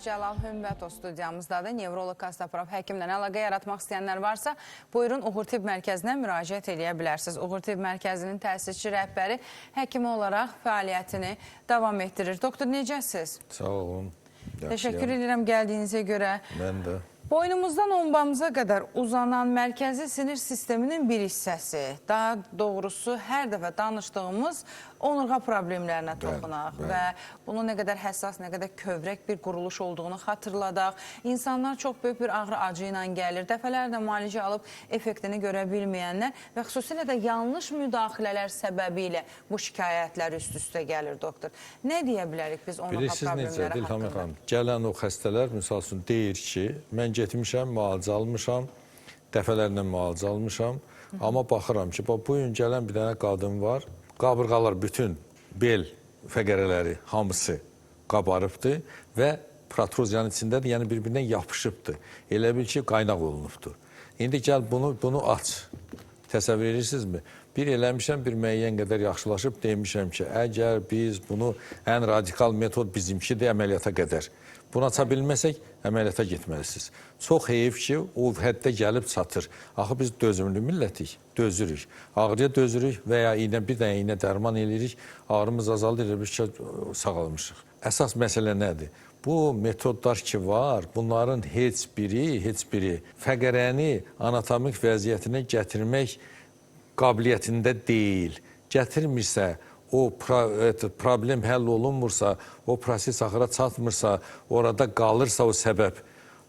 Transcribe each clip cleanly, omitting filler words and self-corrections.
Cəlal Hümbətov studiyamızdadır. Nevrolog Kastaparov həkimlə əlaqə yaratmaq istəyənlər varsa, buyurun Uğur Tibb Mərkəzinə müraciət edə bilərsiniz. Uğur Tibb Mərkəzinin təsisçi rəhbəri həkimi olaraq fəaliyyətini davam etdirir. Doktor, necəsiz? Sağ olun. Təşəkkür edirəm gəldiyinizə görə. Mən də. Boynumuzdan onbamıza qədər uzanan mərkəzi sinir sisteminin bir hissəsi. Daha doğrusu, hər dəfə danışdığımız onurğa problemlərinə toxunaq və bunun nə qədər həssas, nə qədər kövrək bir quruluş olduğunu xatırladaq. İnsanlar çox böyük bir ağrı acı ilə gəlir. Dəfələrlə müalicə alıb effektini görə bilməyənlər və xüsusilə də yanlış müdaxilələr səbəbilə bu şikayətlər üst-üstə gəlir, doktor. Nə deyə bilərik biz onurğa problemləri haqqında? Gələn o xəstələr, misal üçün, deyir ki, mən getmişəm, müalicə almışam, dəfələrlə müalicə almışam, amma baxıram ki, bu gün gələn bir dənə qadın var, qabırğalar bütün bel fəqərələri hamısı qabarıbdır və protruzyanın içindədir, yəni bir-birindən yapışıbdır. Elə bil ki, qaynaq olunubdur. İndi gəl bunu aç. Təsəvvür edirsinizmi? Bir eləmişəm, bir müəyyən qədər yaxşılaşıb, demişəm ki, əgər biz bunu ən radikal metod bizimkidir əməliyyata qədər. Bunu aça bilməsək, əməliyyata getməlisiniz. Çox heyif ki, o həddə gəlib çatır. Axı biz dözümlü millətik, dözürük. Ağrıya dözürük və ya bir dənə iynə dərman eləyirik, ağrımız azalır, biz sağalmışıq. Əsas məsələ nədir? Bu metodlar ki var, bunların heç biri fəqərəni anatomik vəziyyətinə gətirmək qabiliyyətində deyil. Gətirmirsə, o problem həll olunmursa, o proses axıra çatmırsa, orada qalırsa o səbəb,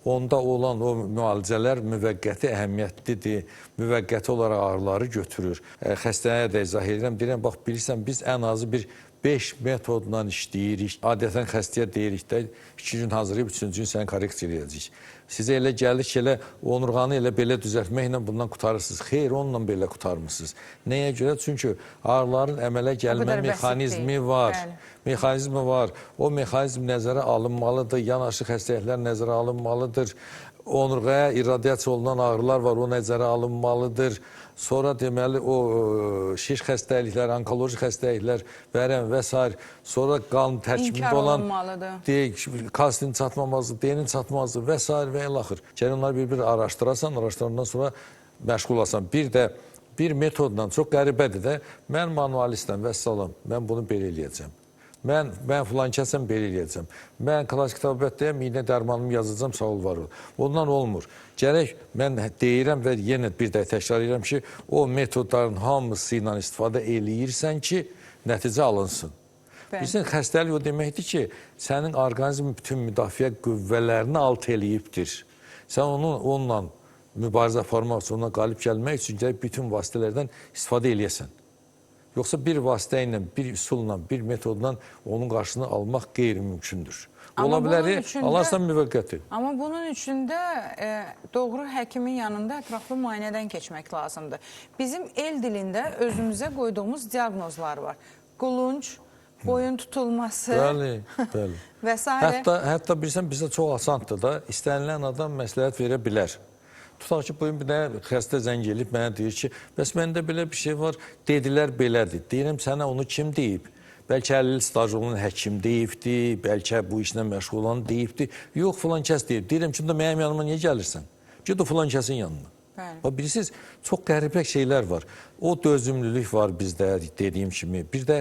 onda olan o müalicələr müvəqqəti əhəmiyyətlidir, müvəqqəti olaraq ağrıları götürür. Xəstəyə də izah edirəm, deyirəm, bax, bilirsən, biz ən azı bir 5 metodla işləyirik. Adətən xəstəyə deyirik də, 2 gün hazırlayıb, 3-cü gün səni korreksiya edəcəyik. Sizə elə gəldik ki, elə onurğanı elə belə düzəltməklə bundan qutarırsınız. Xeyr, onunla belə qutarmısınız. Nəyə görə? Çünki ağrıların əmələ gəlmə mexanizmi var. Mexanizmi var. O mexanizm nəzərə alınmalıdır. Yanaşı xəstəliklər nəzərə alınmalıdır. Onurğaya irradiasiya olunan ağrılar var, o nəzərə alınmalıdır. Sonra deməli o şiş xəstəliklər, onkoloji xəstəliklər, vərəm və s. Sonra qan tərkibində olan kalsiyin çatmaması, D-nin çatmaması və s. və ilaxır. Gəlin onları bir-bir araşdırasan, araşdırandan sonra məşğul olasan. Bir də bir metodla çox qəribədir də, mən manualistəm və salam, mən bunu belə eləyəcəm. Mən filan kəsəm belə eləyəcəm. Mən klassik tabibətdəyəm, iynə dərmanımı yazacam, sağ ol, var ol. Ondan olmur. Gərək mən deyirəm və yenə bir də təkrar edirəm ki, o metodların hamısı ilə istifadə eləyirsən ki, nəticə alınsın. Bilirsən, xəstəlik o deməkdir ki, sənin orqanizmin bütün müdafiə qüvvələrini alt eləyibdir. Sən onunla mübarizə aparmaq üçün, ona qalib gəlmək üçün gərək bütün vasitələrdən istifadə eləyəsən. Yoxsa bir vasitə ilə, bir üsulla, bir metodla onun qarşısını almaq qeyri-mümkündür. Ola biləri, alarsan müvəqqəti. Amma bunun üçün də doğru həkimin yanında ətraflı müayinədən keçmək lazımdır. Bizim el dilində özümüzə qoyduğumuz diaqnozlar var. Qulunc, boyun tutulması və s. Hətta bilirsən, bizə çox asandır da, istənilən adam məsləhət verə bilər. Tutaq ki, bugün bir dənə xəstə zəng eləyib, mənə deyir ki, bəs məndə belə bir şey var, dedilər belədir. Deyirəm, sənə onu kim deyib? Bəlkə 50 il staj olan həkim deyibdir, bəlkə bu işlə məşğul olan deyibdir. Yox, filan kəs deyib. Deyirəm ki, mənim yanıma niyə gəlirsən? Ged o filan kəsin yanına. Bilirsiniz, çox qəribə şeylər var. O dözümlülük var bizdə, dediyim kimi. Bir də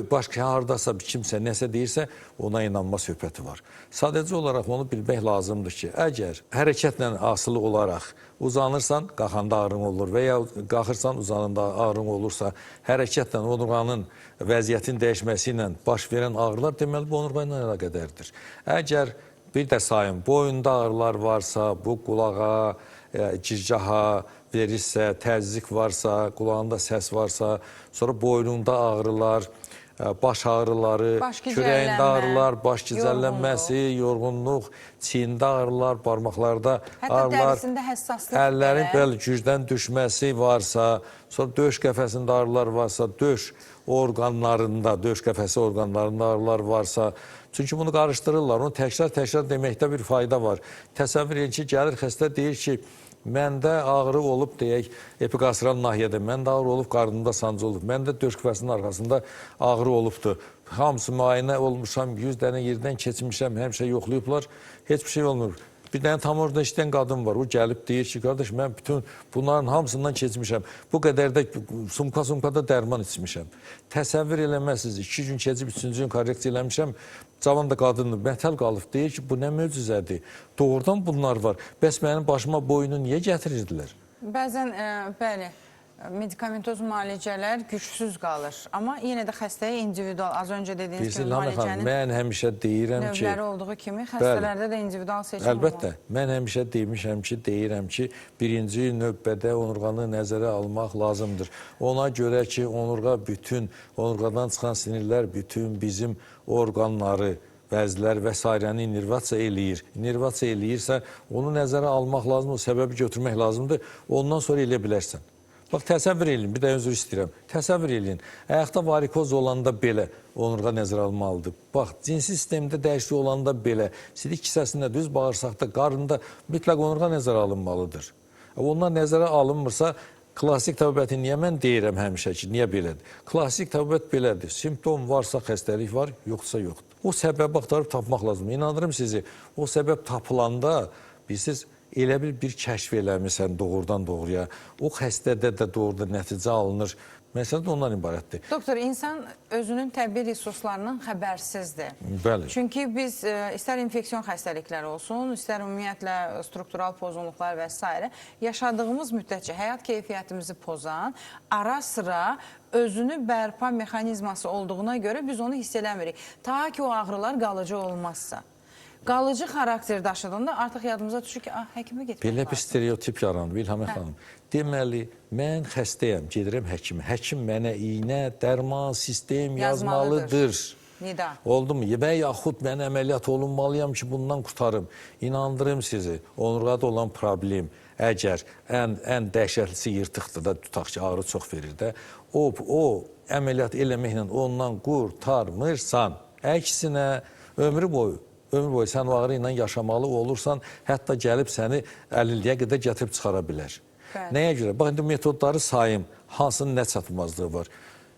başqa haradasa kimsə nəsə deyirsə, ona inanma söhbəti var. Sadəcə olaraq onu bilmək lazımdır ki, əgər hərəkətlə asılı olaraq uzanırsan, qalxanda ağrın olur və ya qalxırsan, uzanında ağrın olursa, hərəkətlə onurğanın vəziyyətin dəyişməsi ilə baş verən ağrılar deməli bu onurğa ilə əlaqədardır. Əgər bir də sayın, boyunda ağrılar varsa, bu qulağa, gicgaha verirsə, təzyiq varsa, qulağında səs varsa, sonra boynunda ağrılar, baş ağrıları, kürəyində ağrılar, baş gicəllənməsi, yorğunluq, çiyində ağrılar, barmaqlarda ağrılar, əllərin gücdən düşməsi varsa, sonra döş qəfəsində ağrılar varsa, döş orqanlarında, döş qəfəsi orqanlarında ağrılar varsa, çünki bunu qarışdırırlar, onu təkrar deməkdə bir fayda var. Təsəvvür edin ki, gəlir xəstə deyir ki, Məndə ağrı olub deyək, epiqasral nahiyədə, məndə ağrı olub, qarnımda sancı olub, məndə döş küpəsinin arxasında ağrı olubdur. Hamısı müayinə olmuşam, 100 dənə yerdən keçmişəm, həmişə yoxlayıblar, heç bir şey olmur. Bir dənə tam orada işləyən qadın var, o gəlib deyir ki, qardaş, mən bütün bunların hamısından keçmişəm. Bu qədər də sumka-sumkada dərman içmişəm. Təsəvvür eləməzsiniz, 2 gün keçib, 3-cü gün korreksiya eləmişəm, cavan da qadındır, mətəl qalıb, deyir ki, bu nə möcüzədir, doğrudan bunlar var. Bəs mənim başıma boyunu niyə gətirirdilər? Bəzən, bəli, medikamentoz müalicələr gücsüz qalır. Amma yenə də xəstəyə individual, az öncə dediyiniz kimi müalicənin mən həmişə deyirəm ki, növləri olduğu kimi xəstələrdə də individual seçim əlbəttə, mən həmişə demişəm ki, deyirəm ki, birinci növbədə onurğanı nəzərə almaq lazımdır. Ona görə ki, onurğa bütün, onurğadan çıxan sinirlər bütün bizim orqanları, bəzilər və sairəni innervasiya eləyir. İnnervasiya eləyirsə, onu nəzərə almaq lazımdır, o səbəbi götürmək lazımdır, ondan sonra elə bilərsən. Bax, təsəvvür eləyin, bir də özür istəyirəm. Təsəvvür eləyin, ayaqda varikoz olanda belə onurğa nəzərə almalıdır. Bax, cinsi sistemdə dəyişiklik olanda belə, sidik kisəsində, düz bağırsaqda, qarında mütləq onurğa nəzərə alınmalıdır. Onlar nəzərə alınmırsa, klassik təbibəti niyə mən deyirəm həmişə ki, niyə belədir? Klassik təbibət belədir. Simptom varsa xəstəlik var, yoxsa yoxdur. O səbəbi axtarıb tapmaq lazımdır. İnandırım sizi, o səbəb tapılanda, bilirsiniz, elə bir kəşf eləmirsən doğrudan doğruya. O xəstədə də doğrudan nəticə alınır. Məsələ də ondan ibarətdir. Doktor, insan özünün təbii resurslarından xəbərsizdir. Bəli. Çünki biz istər infeksiyon xəstəliklər olsun, istər ümumiyyətlə struktural pozğunluqlar və s. yaşadığımız müddətcə həyat keyfiyyətimizi pozan, ara sıra özünü bərpa mexanizması olduğuna görə biz onu hiss eləmirik. Ta ki o ağrılar qalıcı olmazsa. Qalıcı xarakter daşıdığında artıq yadımıza düşür ki, həkimə getmək Belə bir lazım. stereotip yaranıb, İlhamə xanım. Deməli, mən xəstəyəm, gedirəm həkimə. Həkim mənə iynə, dərman, sistem yazmalıdır. Nida. Oldu mu? Və yaxud mən əməliyyat olunmalıyam ki, bundan qurtarım. İnandırım sizi, onurğada olan problem, əgər ən dəhşətlisi yırtıqdır da, tutaq ki, ağrı çox verir də, o əməliyyat eləməklə ondan qurtarmırsan. Əksinə, ömrü boyu sən o ağrı ilə yaşamalı olursan, hətta gəlib səni əlilliyə qədər gətirib çıxara bilər. Bəli. Nəyə görə? Bax, indi metodları sayım, hansının nə çatmazlığı var.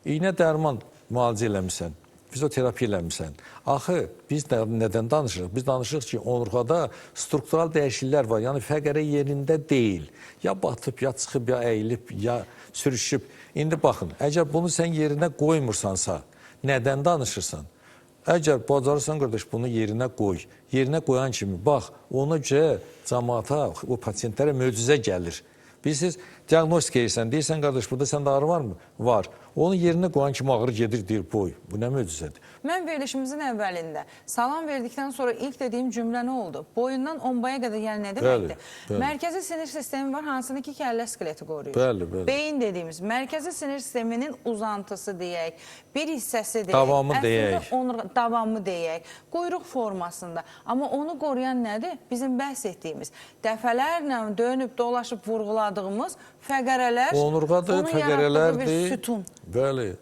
İynə dərman müalicə eləmirsən, fizioterapiya eləmirsən. Axı, biz nədən danışırıq? Biz danışırıq ki, onurğada struktural dəyişikliklər var, yəni fəqərə yerində deyil. Ya batıb, ya çıxıb, ya əyilib, ya sürüşüb. İndi baxın, əgər bunu sən yerinə qoymursansa, nədən danışırsan? Əgər bacarırsan, qardaş, bunu yerinə qoy. Yerinə qoyan kimi, bax, ona görə cəmaata, o pasiyentlərə möcüzə gəlir. Bilirsiniz, diaqnostik edirsən, deyirsən, qardaş, burada səndə ağrı varmı? Var. Onu yerinə qoyan kimi ağrı gedir, deyir, boy. Bu nə möcüzədir? Mən verilişimizin əvvəlində salam verdikdən sonra ilk dediyim cümlə nə oldu? Boyundan ombaya qədər, yəni nə deməkdir? Bəli. Mərkəzi sinir sistemi var, hansını ki, kəllə skeleti qoruyur. Bəli. Beyin dediyimiz, mərkəzi sinir sisteminin uzantısı deyək, bir hissəsi deyək. Davamı deyək. Davamı deyək, quyruq formasında. Amma onu qoruyan nədir? Bizim bəhs etdiyimiz, dəfələrlə dönüb, dolaşıb, vurğuladığımız fəqərələr, onurğadır, onun yaratdığı bir sütun. Bəli.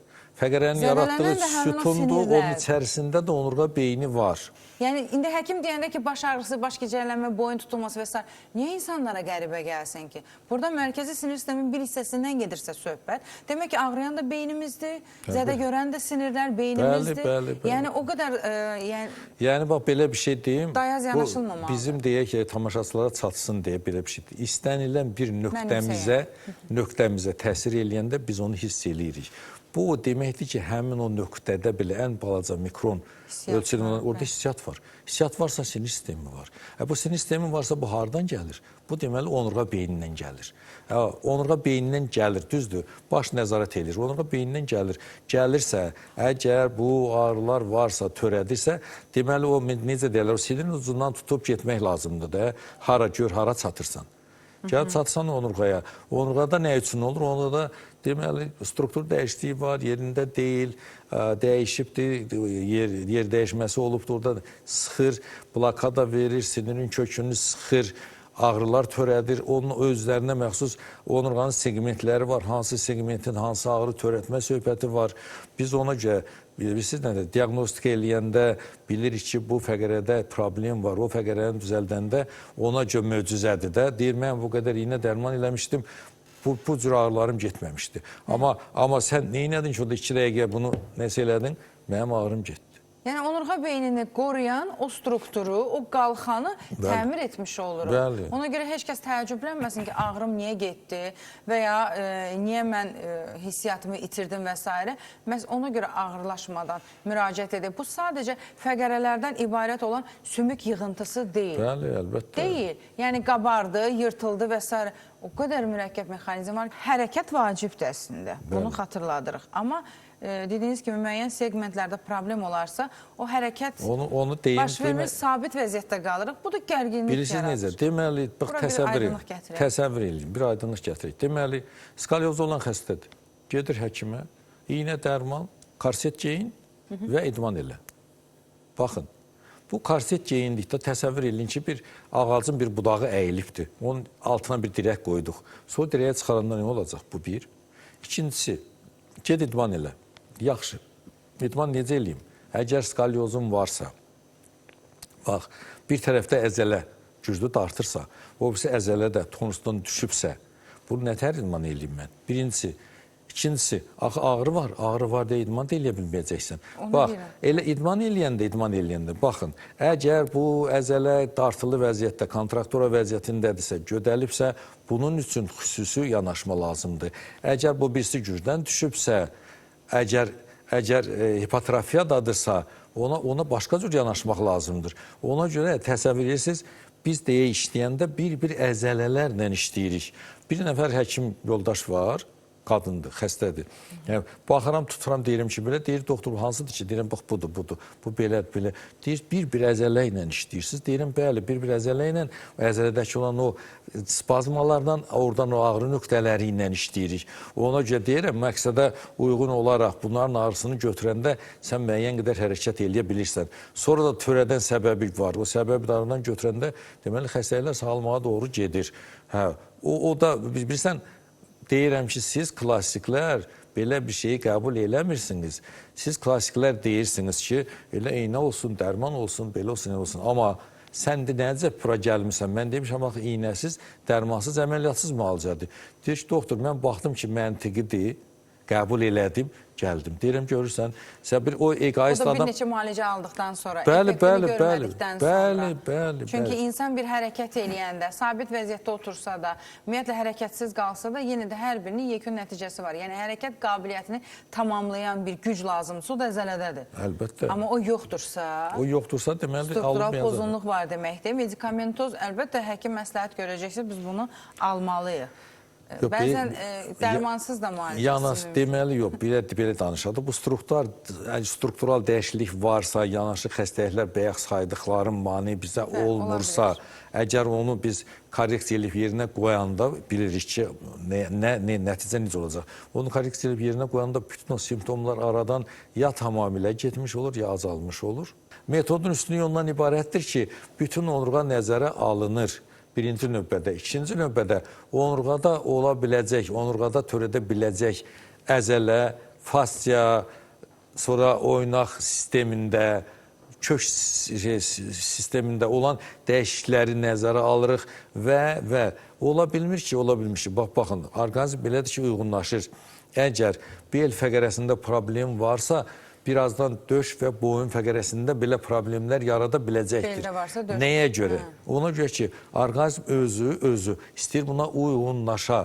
Fəqərənin yaratdığı sütundur, onun içərisində də onurğa beyni var. Yəni, indi həkim deyəndə ki, baş ağrısı, baş gicəllənmə, boyun tutulması və s. Niyə insanlara qəribə gəlsin ki? Burada mərkəzi sinir sisteminin bir hissəsindən gedirsə söhbət, demək ki, ağrıyan da beynimizdir, zədə görən də sinirlər beynimizdir. Bəli. Yəni, o qədər... Yəni, bax, belə bir şey deyim. Dayaz yanaşılmamalı. Bizim deyək ki, tamaşaçılara çatsın deyə belə bir şey deyim. İstənilən bir nöqtəmizə təsir eləyəndə biz onu hiss eləyirik. Bu, o deməkdir ki, həmin o nöqtədə belə ən balaca mikron ölçülür, orada hissiyat var. Hissiyat varsa sinir sistemi var. Bu sinir sistemi varsa bu hardan gəlir? Bu deməli onurğa beynindən gəlir. Onurğa beynindən gəlir, düzdür, baş nəzarət edir. Onurğa beynindən gəlir. Gəlirsə, əgər bu ağrılar varsa, törədirsə, deməli o, necə deyirlər, o sinirin ucundan tutub getmək lazımdır da, hara gör, hara çatırsan. Gəlib çatsan onurğaya. Onurğada nə üçün olur? Onurğada deməli struktur dəyişikliyi var, yerində deyil, dəyişibdir, yer dəyişməsi olubdur, orada sıxır, blokada verir, sinirin kökünü sıxır. ağrılar törədir. Onun özlərinə məxsus onurğanın segmentləri var. Hansı segmentin hansı ağrı törətmə söhbəti var. Biz ona görə bilirsiniz nədir? Diaqnostika eləyəndə bilirik ki, bu fəqərədə problem var. O fəqərəni düzəldəndə ona görə möcüzədir də. Deyir, mən bu qədər iynə dərman eləmişdim. Bu cür ağrılarım getməmişdi. Amma sən neynədin ki, o da 2 dəqiqə bunu nəsə elədin? Mənim ağrım getdi. Yəni onurğa beynini qoruyan o strukturu, o qalxanı təmir etmiş oluruq. Bəli. Ona görə heç kəs təəccüblənməsin ki, ağrım niyə getdi və ya niyə mən hissiyatımı itirdim və s. Məhz ona görə ağırlaşmadan müraciət edib. Bu sadəcə fəqərələrdən ibarət olan sümük yığıntısı deyil. Bəli, əlbəttə. Deyil. Yəni qabardı, yırtıldı və s. O qədər mürəkkəb mexanizm var. Hərəkət vacibdir əslində. Bunu xatırladırıq. Amma dediyiniz kimi müəyyən segmentlərdə problem olarsa, o hərəkət onu deyim, baş vermir, sabit vəziyyətdə qalırıq. Bu da gərginlik yaradır. Bilirsiniz necə? Deməli, təsəvvür edin, bir aydınlıq gətirək. Deməli, skalyoz olan xəstədir. Gedir həkimə, iynə dərman, korset geyin və idman elə. Baxın, bu korset geyindikdə təsəvvür edin ki, bir ağacın bir budağı əyilibdir. Onun altına bir dirək qoyduq. Sonra dirəyə çıxaranda nə olacaq? Bu bir. İkincisi, ged idman elə. Yaxşı. İdman necə eləyim? Əgər skalyozun varsa, bax, bir tərəfdə əzələ güclü dartırsa, o birisi əzələ də tonusdan düşübsə, bunu nətər idman eləyim mən? Birincisi. İkincisi, ağrı var deyə idman da eləyə bilməyəcəksən. Bax, elə idman eləyəndə, baxın, əgər bu əzələ dartılı vəziyyətdə, kontraktura vəziyyətindədirsə, gödəlibsə, bunun üçün xüsusi yanaşma lazımdır. Əgər bu birisi gücdən düşübsə, əgər hipotrofiyadadırsa, ona başqa cür yanaşmaq lazımdır. Ona görə təsəvvür edirsiniz, biz deyə işləyəndə bir əzələlərlə işləyirik. Bir nəfər həkim yoldaş var, qadındır, xəstədir. Yəni, baxıram, tuturam, deyirəm ki, belə, deyir, doktor, hansıdır ki, deyirəm, bax, budur, bu belədir, belə. Deyir, bir əzələ ilə işləyirsiniz. Deyirəm, bəli, bir əzələ ilə, əzələdəki olan o spazmalardan, oradan o ağrı nöqtələri ilə işləyirik. Ona görə deyirəm, məqsədə uyğun olaraq bunların ağrısını götürəndə sən müəyyən qədər hərəkət eləyə bilirsən. Sonra da törədən səbəbi var. O səbəbi daradan götürəndə, deməli, xəstəliklər sağalmağa doğru gedir. O da, bilirsən, deyirəm ki, siz klassiklər belə bir şeyi qəbul eləmirsiniz. Siz klassiklər deyirsiniz ki, elə iynə olsun, dərman olsun, belə olsun, elə olsun. Amma sən də necə bura gəlmirsən? Mən demişəm, bax, iynəsiz, dərmansız, əməliyyatsız müalicədir. Deyir ki, doktor, mən baxdım ki, məntiqidir, qəbul elədim, gəldim. Deyirəm, görürsən, o egoist adam... O da bir neçə müalicə aldıqdan sonra, effektini görmədikdən sonra. Çünki insan bir hərəkət eləyəndə, sabit vəziyyətdə otursa da, ümumiyyətlə hərəkətsiz qalsa da, yenə də hər birinin yekun nəticəsi var. Yəni, hərəkət qabiliyyətini tamamlayan bir güc lazımsa, o da əzələdədir. Əlbəttə. Amma o yoxdursa... O yoxdursa, deməli, struktural pozunluq var deməkdir. Medikamentoz, əlbəttə, həkim məsləhət görəcəksə, biz bunu almalıyıq. Bəzən dərmansız da müalicəsi. Yalnız deməli yox, belə danışadı. Bu struktural dəyişiklik varsa, yanaşı xəstəliklər bayaq saydıqlarım mane bizə olmursa, əgər onu biz korreksiya edib yerinə qoyanda bilirik ki, nəticə necə olacaq. Onu korreksiya edib yerinə qoyanda bütün o simptomlar aradan ya tamamilə getmiş olur, ya azalmış olur. Metodun üstünlüyü ondan ibarətdir ki, bütün onurğa nəzərə alınır. Birinci növbədə, ikinci növbədə onurğada ola biləcək, onurğada törədə biləcək əzələ, fasya, sonra oynaq sistemində, kök sistemində olan dəyişiklikləri nəzərə alırıq və ola bilmiş ki, baxın, orqanizm belədir ki, uyğunlaşır. Əgər bel fəqərəsində problem varsa, birazdan döş və boyun fəqərəsində belə problemlər yarada biləcəkdir. Beldə varsa döş. Nəyə görə? Ona görə ki, orqanizm özü istəyir buna uyğunlaşa.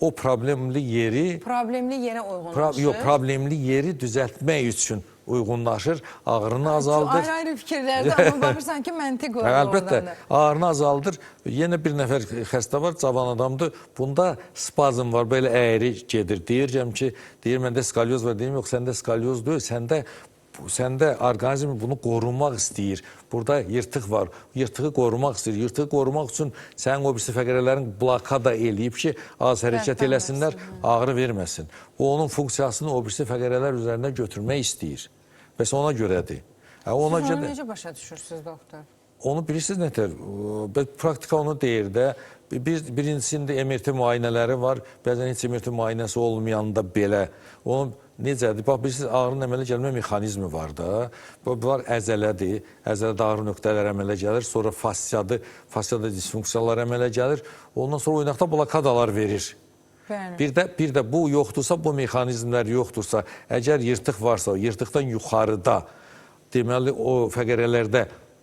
O problemli yeri... Problemli yerə uyğunlaşır. Yox, problemli yeri düzəltmək üçün uyğunlaşır, ağrını azaldır. Ayrı-ayrı fikirlərdə, amma baxırsan ki, məntiq olur oradan da. Əlbəttə, ağrını azaldır. Yenə bir nəfər xəstə var, cavan adamdır. Bunda spazm var, belə əyri gedir. Deyirəm ki, məndə skalyoz var, deyim, yox, səndə skalyoz deyil, səndə orqanizm bunu qorumaq istəyir. Burada yırtıq var, yırtığı qorumaq istəyir. Yırtığı qorumaq üçün sənin o birisi fəqərələrin blokada eləyib ki, az hərəkət eləsinlər, ağrı verməsin. O, onun funksiyasını o birisi fəqərələr üzərinə götürmək istəyir. Bəs ona görədir. Siz onu necə başa düşürsünüz, doktor? onu bilirsiniz nətər? Praktika onu deyir də. Birincisində MRT müayinələri var. Bəzən heç MRT müayinəsi olmayanda belə. Onun necədir? Bax, bilirsiniz, ağrının əmələ gəlmə mexanizmi var da. Bunlar əzələdir. Əzələdə ağrı nöqtələri əmələ gəlir. Sonra fasiyada disfunksiyalar əmələ gəlir. Ondan sonra oynaqda blokadalar verir. Bir də bu yoxdursa, bu mexanizmlər yoxdursa, əgər yırtıq varsa, yırtıqdan yuxarıda, deməli, o fəqərələrdə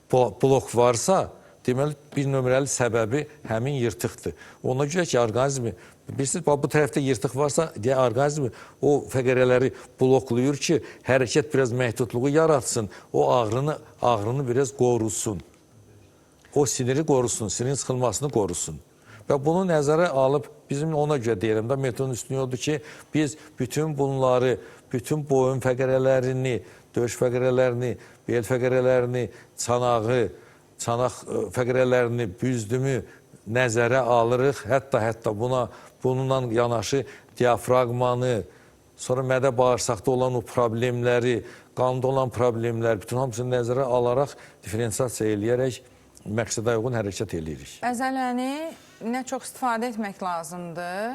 blok varsa, deməli, bir nömrəli səbəbi həmin yırtıqdır. Ona görə ki, orqanizmi, bilirsiniz, bu tərəfdə yırtıq varsa, orqanizmi o fəqərələri bloklayır ki, hərəkət biraz məhdudluğu yaratsın, o ağrını biraz qorusun. O siniri qorusun, sinirin sıxılmasını qorusun. Və bunu nəzərə alıb, bizim ona görə deyirəm də, metodun üstünlüyü odur ki, biz bütün bunları, bütün boyun fəqərələrini, döş fəqərələrini, bel fəqərələrini, çanaq fəqərələrini, büzdümü nəzərə alırıq. Hətta bununla yanaşı diafragmanı, sonra mədə bağırsaqda olan o problemləri, qanda olan problemlər, bütün hamısını nəzərə alaraq, diferensiasiya eləyərək məqsədə uyğun hərəkət eləyirik. Əzələni nə çox istifadə etmək lazımdır?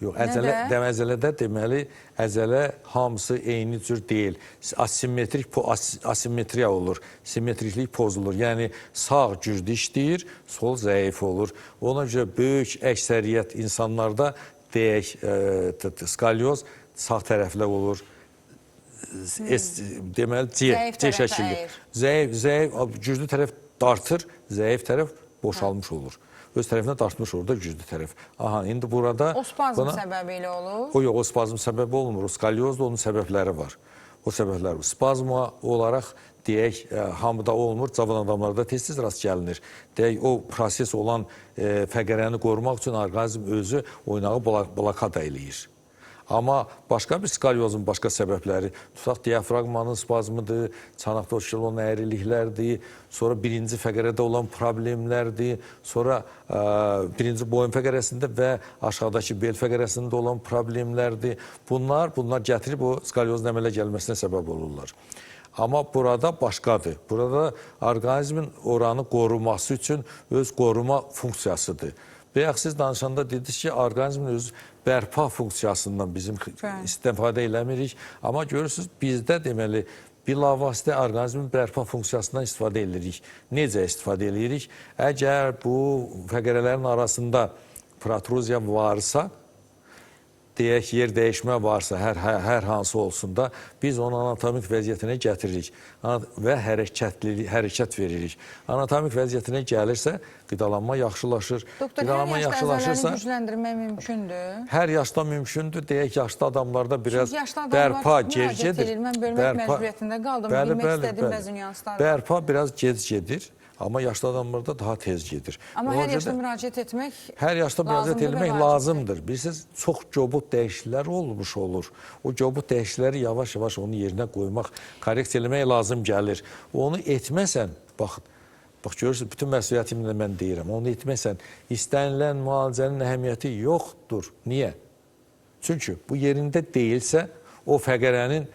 Yox, əzələdə deməli, əzələ hamısı eyni cür deyil. Asimetriya olur, simmetriklik pozulur. Yəni, sağ güclü işləyir, sol zəif olur. Ona görə böyük əksəriyyət insanlarda deyək, skalyoz sağ tərəflə olur. Deməli, C şəkilli. Zəif, güclü tərəf dartır, zəif tərəf boşalmış olur. Öz tərəfinə dartmış olur da güclü tərəf. Aha, indi burada... O spazm səbəbi ilə olur? O yox, o spazm səbəbi olmur. O skalyozda onun səbəbləri var. O səbəblər var. Spazma olaraq, deyək, hamıda olmur, cavan adamlarda tez-tez rast gəlinir. Deyək, o proses olan fəqərəni qorumaq üçün orqanizm özü oynağı blokada eləyir. Amma başqa bir skalyozun başqa səbəbləri, tutaq diafragmanın spazmıdır, çanaqda olan əyriliklərdir, sonra birinci fəqərədə olan problemlərdir, sonra birinci boyun fəqərəsində və aşağıdakı bel fəqərəsində olan problemlərdir. Bunlar gətirib o skalyozun əmələ gəlməsinə səbəb olurlar. Amma burada başqadır. Burada orqanizmin oranı qoruması üçün öz qoruma funksiyasıdır. Bayaq siz danışanda dediniz ki, orqanizmin öz bərpa funksiyasından bizim istifadə eləmirik. Amma görürsünüz, bizdə deməli, bilavasitə orqanizmin bərpa funksiyasından istifadə edirik. Necə istifadə edirik? Əgər bu fəqərələrin arasında protruziya varsa, deyək, yer dəyişmə varsa, hər hansı olsun da, biz onu anatomik vəziyyətinə gətiririk və hərəkət veririk. Anatomik vəziyyətinə gəlirsə, qidalanma yaxşılaşır. Doktor, hər yaşda əzələni gücləndirmək mümkündür? Hər yaşda mümkündür. Deyək, yaşlı adamlarda biraz bərpa gec gedir. Mən bölmək məcburiyyətində qaldım, bilmək istədim bəzi nüansları. Bərpa biraz gec gedir. Amma yaşlı adamlarda daha tez gedir. Amma hər yaşda müraciət etmək hər yaşda müraciət etmək lazımdır. Bilirsiniz, çox cobud dəyişikliklər olmuş olur. O cobud dəyişiklikləri yavaş-yavaş onun yerinə qoymaq, korrekt eləmək lazım gəlir. Onu etməsən, bax görürsünüz, bütün məsuliyyətimlə mən deyirəm, onu etməsən, istənilən müalicənin əhəmiyyəti yoxdur. Niyə? Çünki bu yerində deyilsə, o fəqərənin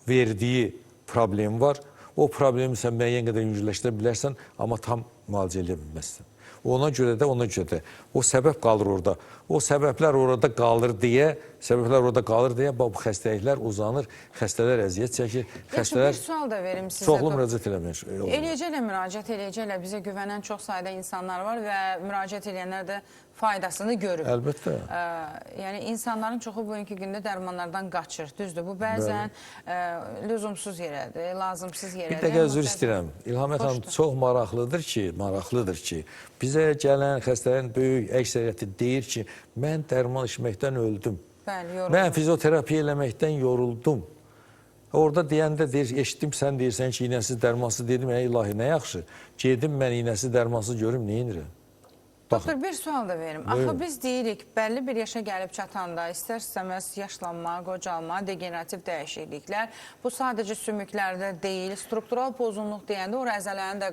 verdiyi problem var. O problemi sən müəyyən qədər yüngülləşdirə bilərsən, amma tam müalicə eləyə bilməzsən. Ona görə də o səbəb qalır orada. O səbəblər orada qalır deyə, bu xəstəliklər uzanır, xəstələr əziyyət çəkir. Bir sual da verim sizə. Çoxlu müraciət eləmək. Eləyəcəklə müraciət eləyəcəklə bizə güvənən çox sayda insanlar var və müraciət eləyənlər də faydasını görür. Əlbəttə. Yəni, insanların çoxu bugünkü gündə dərmanlardan qaçır. Düzdür, bu bəzən lüzumsuz yerədir, lazımsız yerədir. Bir dəqiqə üzr istəyirəm. İlhamət hanım çox maraqlıdır ki, bizə gələn xəstələrin böyük əksəriyyəti deyir ki, mən dərman içməkdən öldüm. Mən fizioterapiya eləməkdən yoruldum. Orada deyəndə deyir, eşitdim sən deyirsən ki, iynəsiz dərmansız dedim, ilahi nə yaxşı. Gedim mən iynəsiz dərmansız görüm, nə inirəm? Doktor, bir sual da verim. Axı biz deyirik, bəlli bir yaşa gəlib çatanda, istər-istəməz yaşlanma, qocalma, degenerativ dəyişikliklər, bu sadəcə sümüklərdə deyil, struktural pozunluq deyəndə o əzələni də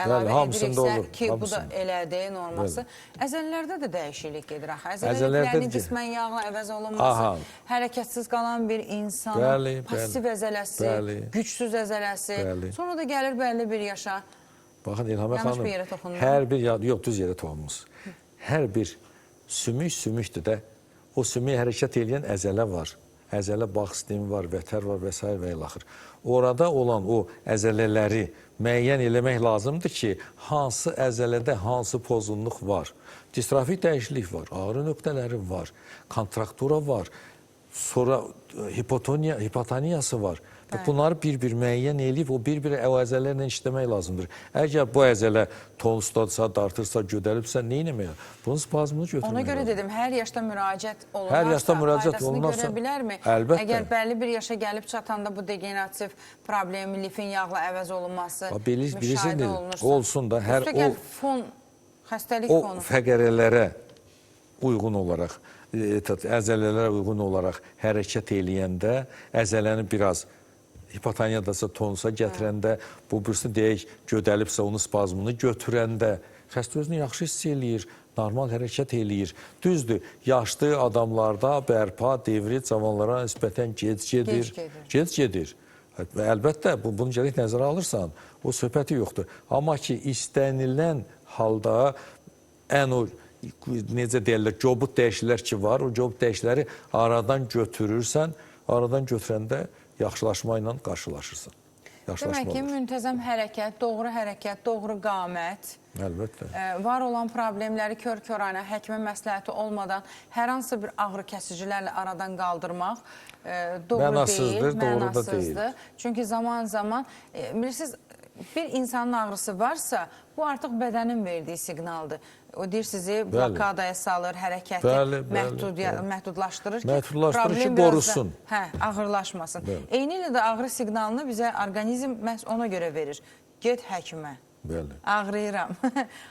əlavə ediriksə ki, bu da elədir, norması. Əzələlərdə də dəyişiklik gedir axı. Əzələlərinin qismən yağla əvəz olunması, hərəkətsiz qalan bir insanın pasiv əzələsi, gücsüz əzələsi, sonra da gəlir bəlli bir yaşa. Baxın İlhamə Yanlış xanım, bir yerə toxundum. hər bir, yox, düz yerə toxunmuş. Hər bir sümükdür də, o sümüyə hərəkət edən əzələ var. Əzələ bağ sistemi var, vətər var və s. və ilaxır. Orada olan o əzələləri müəyyən eləmək lazımdır ki, hansı əzələdə hansı pozğunluq var. Distrofik dəyişiklik var, ağrı nöqtələri var, kontraktura var, sonra hipotoniyası var. Bunları bir-bir müəyyən eləyib, o bir-bir əzələrlə işləmək lazımdır. Əgər bu əzələ tonusdadırsa, dartırsa, gödəlibsə, nə etmək? Bunun spazmını götürmək Ona görə lazımdır. dedim, hər yaşda müraciət olunarsa, Hər yaşda müraciət olunarsa, görə bilərmi? əlbəttə. Əgər bəlli bir yaşa gəlib çatanda bu degenerativ problemi, lifin yağla əvəz olunması müşahidə olunursa, olsun da, hər üstə gəl fon, xəstəlik o fonu. fəqərələrə uyğun olaraq, əzələlərə uyğun olaraq hərəkət eləyəndə, əzələni biraz hipotoniyadasa, tonusa gətirəndə, bu birisi deyək, gödəlibsə, onun spazmını götürəndə, xəstə özünü yaxşı hiss eləyir, normal hərəkət eləyir. Düzdür, yaşlı adamlarda bərpa devri cavanlara nisbətən gec gedir. Əlbəttə, bunu gərək nəzərə alırsan, o söhbəti yoxdur. Amma ki, istənilən halda ən o, necə deyirlər, cobut dəyişiklər ki var, o cobut dəyişikləri aradan götürürsən, aradan götürəndə yaxşılaşma ilə qarşılaşırsan. Demək ki, müntəzəm hərəkət, doğru qamət, əlbəttə. Var olan problemləri kör-körənə həkimə məsləhəti olmadan hər hansı bir ağrı kəsicilərlə aradan qaldırmaq doğru deyil, mənasızdır. Çünki zaman-zaman, bilirsiniz, bir insanın ağrısı varsa, bu artıq bədənin verdiyi siqnaldır. O deyir sizi blokadaya salır, hərəkəti məhdudlaşdırır ki, qorusun. Ağırlaşmasın. Eyni ilə də ağrı siqnalını bizə orqanizm məhz ona görə verir. Get həkimə, ağrıyıram.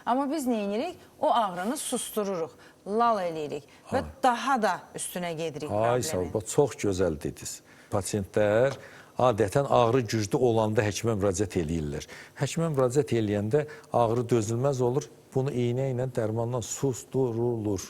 Amma biz nə edirik? O ağrını sustururuq, lal eləyirik və daha da üstünə gedirik problemi. Çox gözəl dediniz. Pasiyentlər adətən ağrı güclü olanda həkimə müraciət eləyirlər. Həkimə müraciət eləyəndə ağrı dözülməz olur. Bunu iynə ilə dərmandan susturulur.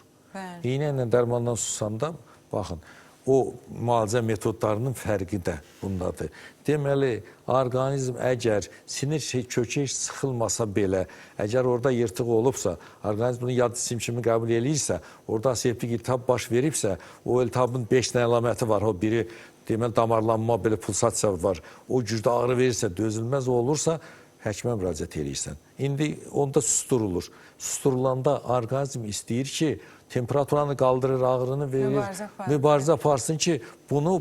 İynə ilə dərmandan susanda, baxın, o müalicə metodlarının fərqi də bundadır. Deməli, orqanizm əgər sinir kökü heç sıxılmasa belə, əgər orada yırtıq olubsa, orqanizm bunu yad cisim kimi qəbul eləyirsə, orada aseptik iltihab baş veribsə, o iltihabın 5 dənə əlaməti var. O biri, deməli, damarlanma, belə pulsasiya var. O gücdə ağrı verirsə, dözülməz olursa, həkimə müraciət edirsən. İndi onda susturulur. Susturulanda orqanizm istəyir ki, temperaturanı qaldırır, ağrını verir, mübarizə aparsın ki, bunu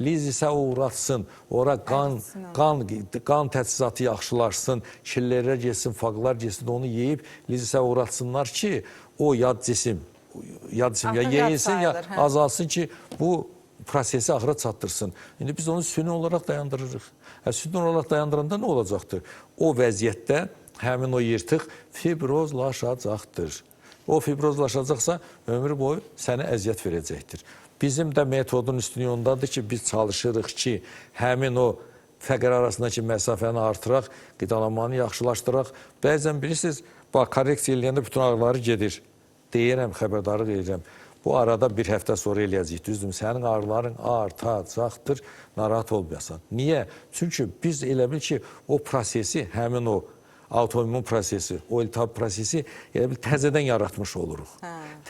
lizisə uğratsın, ora qan təchizatı yaxşılaşsın, şillərlər getsin, faqlar getsin, onu yeyib lizisə uğratsınlar ki, o yad cisim ya yeyilsin, ya azalsın ki, bu prosesi axıra çatdırsın. İndi biz onu süni olaraq dayandırırıq. Süni olaraq dayandıranda nə olacaqdır? O vəziyyətdə həmin o yırtıq fibrozlaşacaqdır. O fibrozlaşacaqsa ömrü boyu sənə əziyyət verəcəkdir. Bizim də metodun üstünlüyü ondadır ki, biz çalışırıq ki, həmin o fəqər arasındakı məsafəni artıraq, qidalanmanı yaxşılaşdıraq. Bəzən bilirsiniz, korreksiya eləyəndə bütün ağrıları gedir. Deyirəm, xəbərdarlıq edirəm. Bu arada bir həftə sonra eləyəcək, düzdür, sənin ağrıların artacaqdır, narahat olmayasan. Niyə? Çünki biz elə bil ki, o prosesi, həmin o autoimmun prosesi, o iltihab prosesi elə bil təzədən yaratmış oluruq.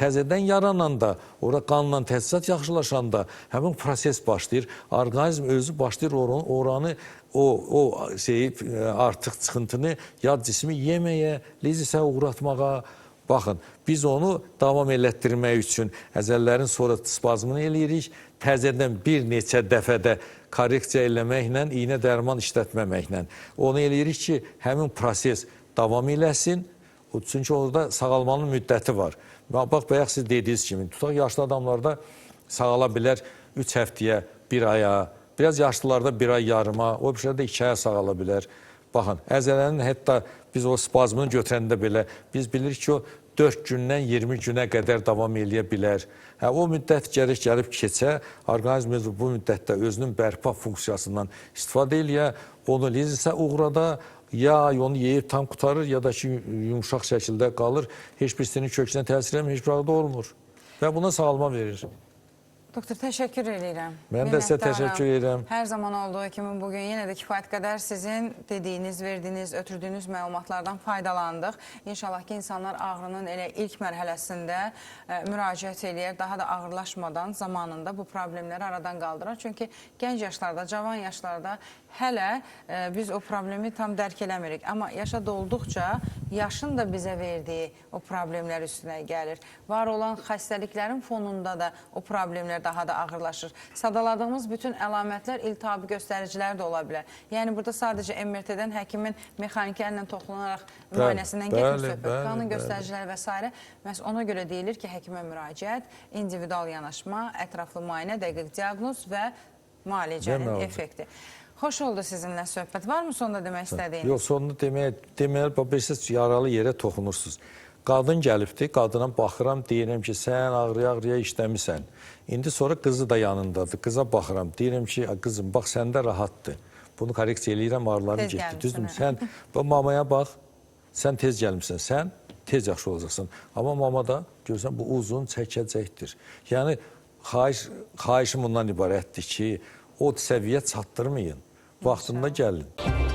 Təzədən yarananda, orada qanla təchizat yaxşılaşanda həmin proses başlayır, orqanizm özü başlayır oranı, o artıq çıxıntını yad cismi yeməyə, lizisə uğratmağa. Baxın, biz onu davam elətdirmək üçün əzəllərin sonra spazmını eləyirik, təzədən bir neçə dəfədə korreksiya eləməklə, iynə dərman işlətməməklə. Onu eləyirik ki, həmin proses davam eləsin, çünki orada sağalmanın müddəti var. Bax, bayaq siz dediyiniz kimi, tutaq yaşlı adamlarda sağala bilər 3 həftəyə, 1 aya, biraz yaşlılarda 1 ay yarıma, o bir şeydə 2 aya sağala bilər. Baxın, əzələnin hətta biz o spazmını götürəndə belə, biz bilirik ki, o 4 gündən 20 günə qədər davam eləyə bilər. O müddət gəlib keçə, orqanizm bu müddətdə özünün bərpa funksiyasından istifadə eləyə, onu lizisə uğrada, ya onu yeyib tam qutarır, ya da ki, yumuşaq şəkildə qalır, heç bir sinir kökünə təsir eləmir, heç bir ağrıda olmur və buna sağalma verir. Doktor, təşəkkür edirəm. Mən də sizə Minnətdaram. təşəkkür edirəm. Hər zaman olduğu kimi bugün yenə də kifayət qədər sizin dediyiniz, verdiyiniz, ötürdüyünüz məlumatlardan faydalandıq. İnşallah ki, insanlar ağrının elə ilk mərhələsində müraciət eləyər, daha da ağırlaşmadan zamanında bu problemləri aradan qaldırar. Çünki gənc yaşlarda, cavan yaşlarda hələ biz o problemi tam dərk eləmirik. Amma yaşa dolduqca yaşın da bizə verdiyi o problemlər üstünə gəlir. Var olan xəstəliklərin fonunda da o problemlər daha da ağırlaşır. Sadaladığımız bütün əlamətlər iltihabi göstəricilər də ola bilər. Yəni, burada sadəcə MRT-dən həkimin mexaniki əllə toxunaraq müayinəsindən getmir söhbət. Qanun göstəriciləri və s. Məhz ona görə deyilir ki, həkimə müraciət, individual yanaşma, ətraflı müayinə, dəqiq diaqnoz və müalicənin effekti. Xoş oldu sizinlə söhbət. Varmı sonda demək istədiyiniz? Yox, sonunda deməli, bilirsiniz, yaralı yerə toxunursunuz. Qadın gəlibdir, qadına baxıram, deyirəm ki, sən ağrıya işləmirsən. İndi sonra qızı da yanındadır, qıza baxıram, deyirəm ki, qızım, bax, səndə rahatdır. Bunu korreksiya eləyirəm, ağrıların getdi, düzdür mü? Sən mamaya bax, sən tez gəlmirsən, sən tez yaxşı olacaqsın. Amma mamada, görürsən, bu uzun çəkəcəkdir. Yəni, xahişim bundan ibarətdir ki, o səviyyə çatdırmayın, vaxtında gəlin.